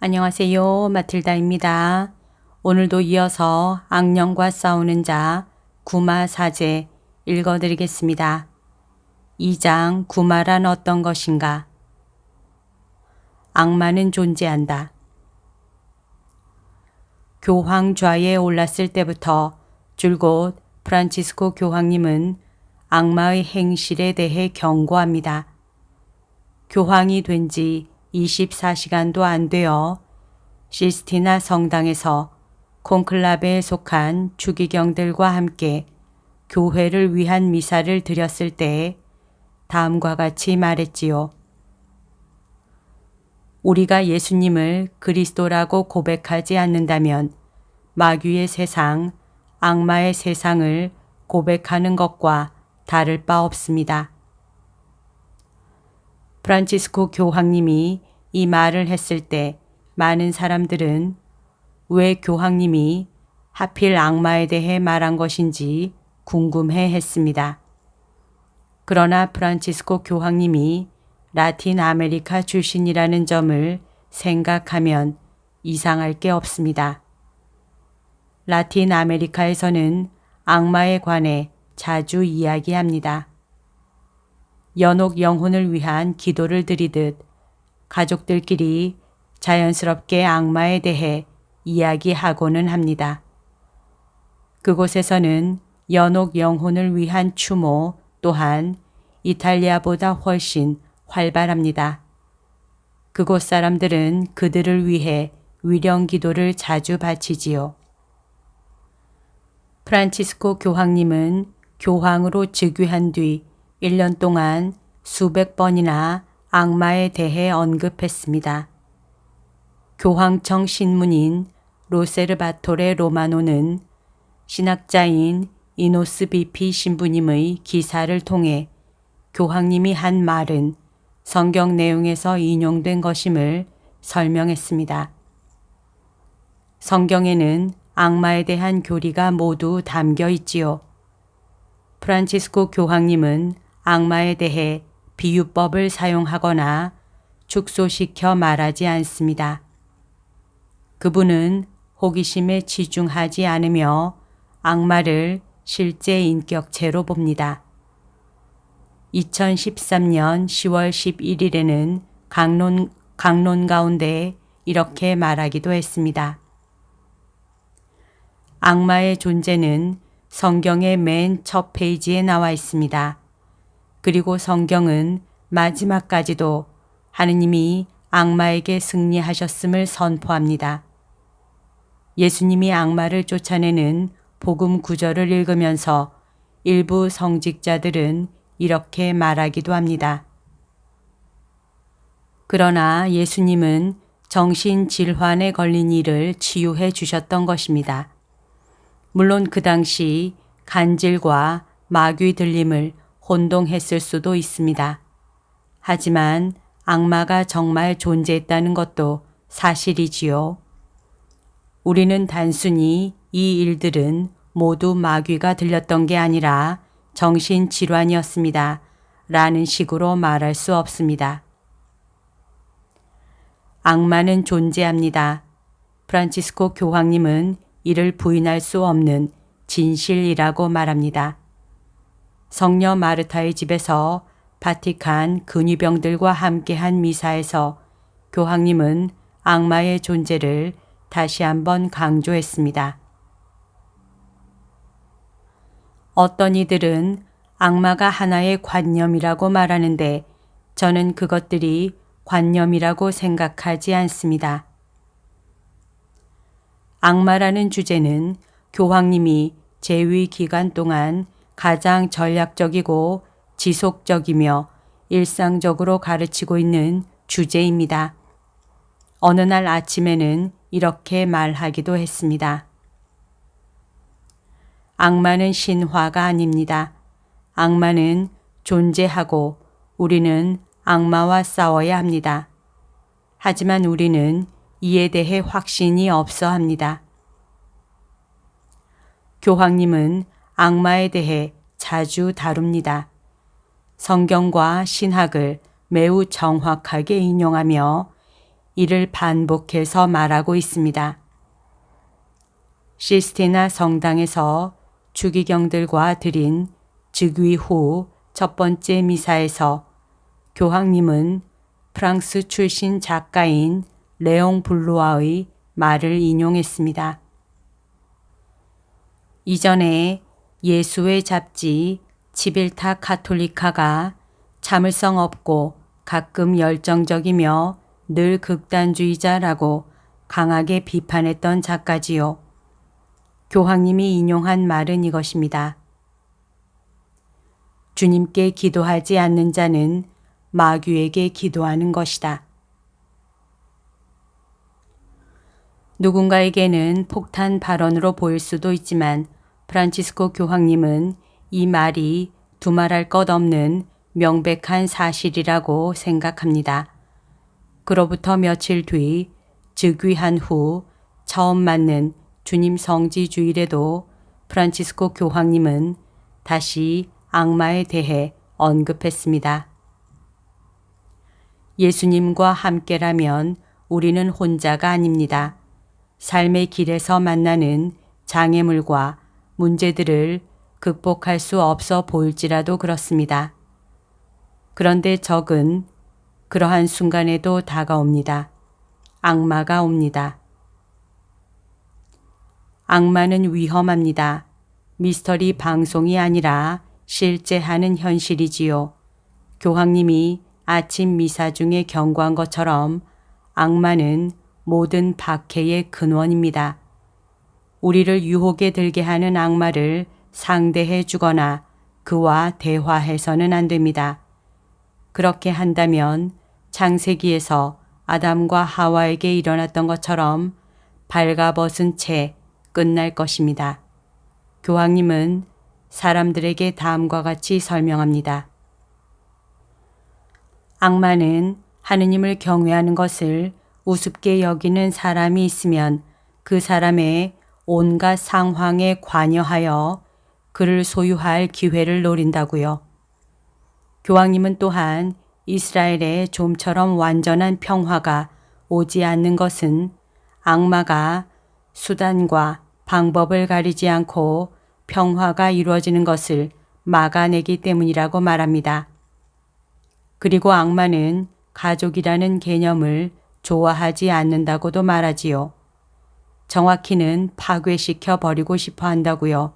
안녕하세요. 마틸다입니다. 오늘도 이어서 악령과 싸우는 자 구마사제 읽어드리겠습니다. 2장 구마란 어떤 것인가? 악마는 존재한다. 교황좌에 올랐을 때부터 줄곧 프란치스코 교황님은 악마의 행실에 대해 경고합니다. 교황이 된 지 24시간도 안 되어 시스티나 성당에서 콘클라베에 속한 추기경들과 함께 교회를 위한 미사를 드렸을 때 다음과 같이 말했지요. 우리가 예수님을 그리스도라고 고백하지 않는다면 마귀의 세상, 악마의 세상을 고백하는 것과 다를 바 없습니다. 프란치스코 교황님이 이 말을 했을 때 많은 사람들은 왜 교황님이 하필 악마에 대해 말한 것인지 궁금해 했습니다. 그러나 프란치스코 교황님이 라틴 아메리카 출신이라는 점을 생각하면 이상할 게 없습니다. 라틴 아메리카에서는 악마에 관해 자주 이야기합니다. 연옥 영혼을 위한 기도를 드리듯 가족들끼리 자연스럽게 악마에 대해 이야기하고는 합니다. 그곳에서는 연옥 영혼을 위한 추모 또한 이탈리아보다 훨씬 활발합니다. 그곳 사람들은 그들을 위해 위령 기도를 자주 바치지요. 프란치스코 교황님은 교황으로 즉위한 뒤 1년 동안 수백 번이나 악마에 대해 언급했습니다. 교황청 신문인 로세르바토레 로마노는 신학자인 이노스 비피 신부님의 기사를 통해 교황님이 한 말은 성경 내용에서 인용된 것임을 설명했습니다. 성경에는 악마에 대한 교리가 모두 담겨 있지요. 프란치스코 교황님은 악마에 대해 비유법을 사용하거나 축소시켜 말하지 않습니다. 그분은 호기심에 치중하지 않으며 악마를 실제 인격체로 봅니다. 2013년 10월 11일에는 강론 가운데 이렇게 말하기도 했습니다. 악마의 존재는 성경의 맨 첫 페이지에 나와 있습니다. 그리고 성경은 마지막까지도 하느님이 악마에게 승리하셨음을 선포합니다. 예수님이 악마를 쫓아내는 복음 구절을 읽으면서 일부 성직자들은 이렇게 말하기도 합니다. 그러나 예수님은 정신질환에 걸린 이를 치유해 주셨던 것입니다. 물론 그 당시 간질과 마귀 들림을 혼동했을 수도 있습니다. 하지만 악마가 정말 존재했다는 것도 사실이지요. 우리는 단순히 이 일들은 모두 마귀가 들렸던 게 아니라 정신질환이었습니다. 라는 식으로 말할 수 없습니다. 악마는 존재합니다. 프란치스코 교황님은 이를 부인할 수 없는 진실이라고 말합니다. 성녀 마르타의 집에서 바티칸 근위병들과 함께한 미사에서 교황님은 악마의 존재를 다시 한번 강조했습니다. 어떤 이들은 악마가 하나의 관념이라고 말하는데 저는 그것들이 관념이라고 생각하지 않습니다. 악마라는 주제는 교황님이 재위 기간 동안 가장 전략적이고 지속적이며 일상적으로 가르치고 있는 주제입니다. 어느 날 아침에는 이렇게 말하기도 했습니다. 악마는 신화가 아닙니다. 악마는 존재하고 우리는 악마와 싸워야 합니다. 하지만 우리는 이에 대해 확신이 없어 합니다. 교황님은 악마에 대해 자주 다룹니다. 성경과 신학을 매우 정확하게 인용하며 이를 반복해서 말하고 있습니다. 시스티나 성당에서 추기경들과 드린 즉위 후 첫 번째 미사에서 교황님은 프랑스 출신 작가인 레옹 블루아의 말을 인용했습니다. 이전에 예수의 잡지 치빌타 카톨리카가 참을성 없고 가끔 열정적이며 늘 극단주의자라고 강하게 비판했던 작가지요. 교황님이 인용한 말은 이것입니다. 주님께 기도하지 않는 자는 마귀에게 기도하는 것이다. 누군가에게는 폭탄 발언으로 보일 수도 있지만 프란치스코 교황님은 이 말이 두말할 것 없는 명백한 사실이라고 생각합니다. 그로부터 며칠 뒤 즉위한 후 처음 맞는 주님 성지 주일에도 프란치스코 교황님은 다시 악마에 대해 언급했습니다. 예수님과 함께라면 우리는 혼자가 아닙니다. 삶의 길에서 만나는 장애물과 문제들을 극복할 수 없어 보일지라도 그렇습니다. 그런데 적은 그러한 순간에도 다가옵니다. 악마가 옵니다. 악마는 위험합니다. 미스터리 방송이 아니라 실제 하는 현실이지요. 교황님이 아침 미사 중에 경고한 것처럼 악마는 모든 박해의 근원입니다. 우리를 유혹에 들게 하는 악마를 상대해 주거나 그와 대화해서는 안 됩니다. 그렇게 한다면 창세기에서 아담과 하와에게 일어났던 것처럼 발가벗은 채 끝날 것입니다. 교황님은 사람들에게 다음과 같이 설명합니다. 악마는 하느님을 경외하는 것을 우습게 여기는 사람이 있으면 그 사람의 온갖 상황에 관여하여 그를 소유할 기회를 노린다고요. 교황님은 또한 이스라엘에 좀처럼 완전한 평화가 오지 않는 것은 악마가 수단과 방법을 가리지 않고 평화가 이루어지는 것을 막아내기 때문이라고 말합니다. 그리고 악마는 가족이라는 개념을 좋아하지 않는다고도 말하지요. 정확히는 파괴시켜 버리고 싶어 한다고요.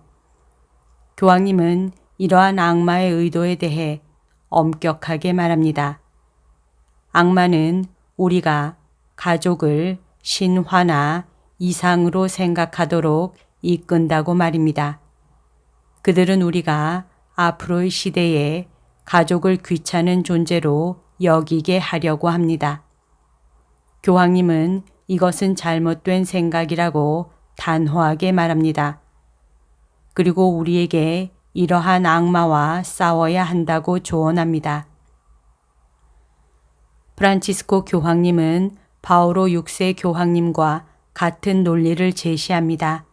교황님은 이러한 악마의 의도에 대해 엄격하게 말합니다. 악마는 우리가 가족을 신화나 이상으로 생각하도록 이끈다고 말입니다. 그들은 우리가 앞으로의 시대에 가족을 귀찮은 존재로 여기게 하려고 합니다. 교황님은 이것은 잘못된 생각이라고 단호하게 말합니다. 그리고 우리에게 이러한 악마와 싸워야 한다고 조언합니다. 프란치스코 교황님은 바오로 6세 교황님과 같은 논리를 제시합니다.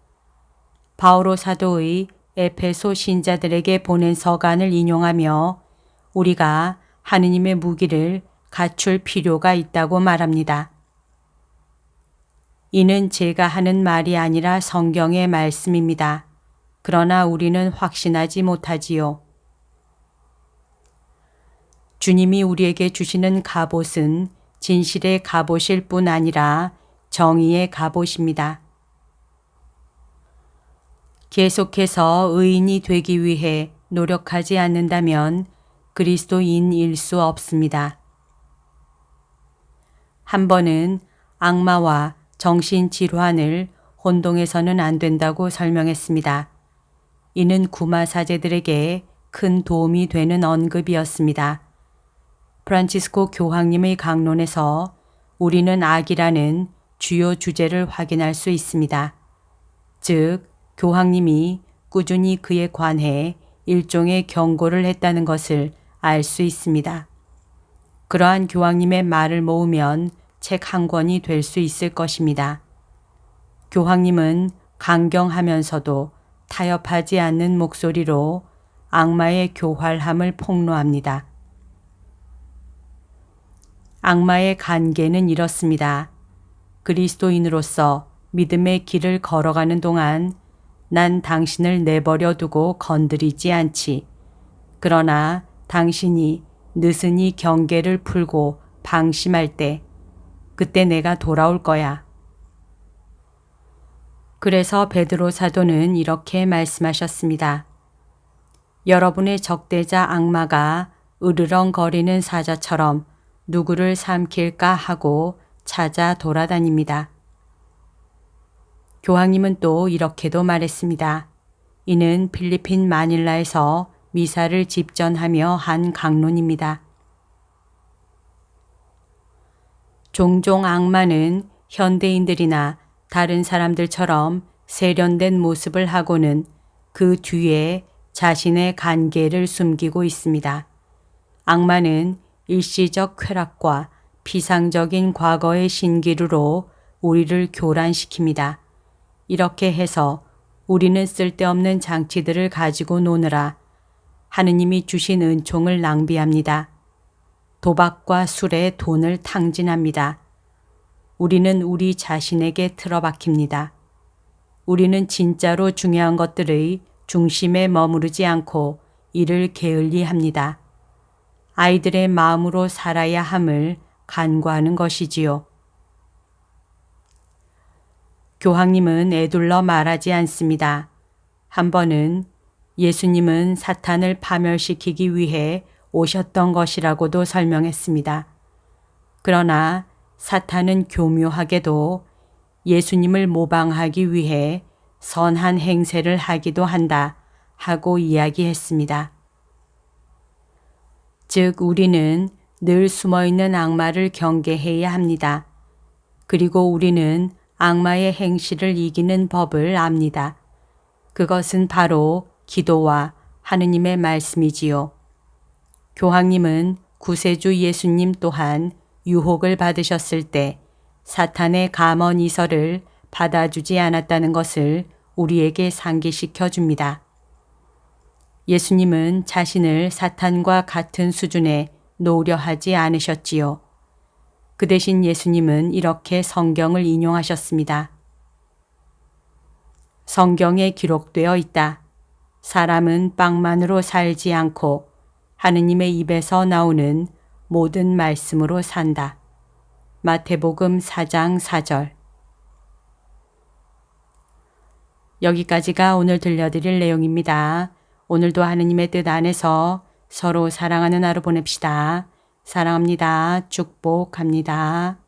바오로 사도의 에페소 신자들에게 보낸 서간을 인용하며 우리가 하느님의 무기를 갖출 필요가 있다고 말합니다. 이는 제가 하는 말이 아니라 성경의 말씀입니다. 그러나 우리는 확신하지 못하지요. 주님이 우리에게 주시는 갑옷은 진실의 갑옷일 뿐 아니라 정의의 갑옷입니다. 계속해서 의인이 되기 위해 노력하지 않는다면 그리스도인일 수 없습니다. 한 번은 악마와 정신질환을 혼동해서는 안 된다고 설명했습니다. 이는 구마 사제들에게 큰 도움이 되는 언급이었습니다. 프란치스코 교황님의 강론에서 우리는 악이라는 주요 주제를 확인할 수 있습니다. 즉, 교황님이 꾸준히 그에 관해 일종의 경고를 했다는 것을 알 수 있습니다. 그러한 교황님의 말을 모으면 책 한 권이 될 수 있을 것입니다. 교황님은 강경하면서도 타협하지 않는 목소리로 악마의 교활함을 폭로합니다. 악마의 관계는 이렇습니다. 그리스도인으로서 믿음의 길을 걸어가는 동안 난 당신을 내버려 두고 건드리지 않지. 그러나 당신이 느슨히 경계를 풀고 방심할 때 그때 내가 돌아올 거야. 그래서 베드로 사도는 이렇게 말씀하셨습니다. 여러분의 적대자 악마가 으르렁거리는 사자처럼 누구를 삼킬까 하고 찾아 돌아다닙니다. 교황님은 또 이렇게도 말했습니다. 이는 필리핀 마닐라에서 미사를 집전하며 한 강론입니다. 종종 악마는 현대인들이나 다른 사람들처럼 세련된 모습을 하고는 그 뒤에 자신의 관계를 숨기고 있습니다. 악마는 일시적 쾌락과 피상적인 과거의 신기루로 우리를 교란시킵니다. 이렇게 해서 우리는 쓸데없는 장치들을 가지고 노느라 하느님이 주신 은총을 낭비합니다. 도박과 술에 돈을 탕진합니다. 우리는 우리 자신에게 틀어박힙니다. 우리는 진짜로 중요한 것들의 중심에 머무르지 않고 이를 게을리합니다. 아이들의 마음으로 살아야 함을 간과하는 것이지요. 교황님은 애둘러 말하지 않습니다. 한 번은 예수님은 사탄을 파멸시키기 위해 오셨던 것이라고도 설명했습니다. 그러나 사탄은 교묘하게도 예수님을 모방하기 위해 선한 행세를 하기도 한다 하고 이야기했습니다. 즉 우리는 늘 숨어있는 악마를 경계해야 합니다. 그리고 우리는 악마의 행실을 이기는 법을 압니다. 그것은 바로 기도와 하느님의 말씀이지요. 교황님은 구세주 예수님 또한 유혹을 받으셨을 때 사탄의 감언 이설을 받아주지 않았다는 것을 우리에게 상기시켜 줍니다. 예수님은 자신을 사탄과 같은 수준에 놓으려 하지 않으셨지요. 그 대신 예수님은 이렇게 성경을 인용하셨습니다. 성경에 기록되어 있다. 사람은 빵만으로 살지 않고 하느님의 입에서 나오는 모든 말씀으로 산다. 마태복음 4장 4절. 여기까지가 오늘 들려드릴 내용입니다. 오늘도 하느님의 뜻 안에서 서로 사랑하는 하루 보냅시다. 사랑합니다. 축복합니다.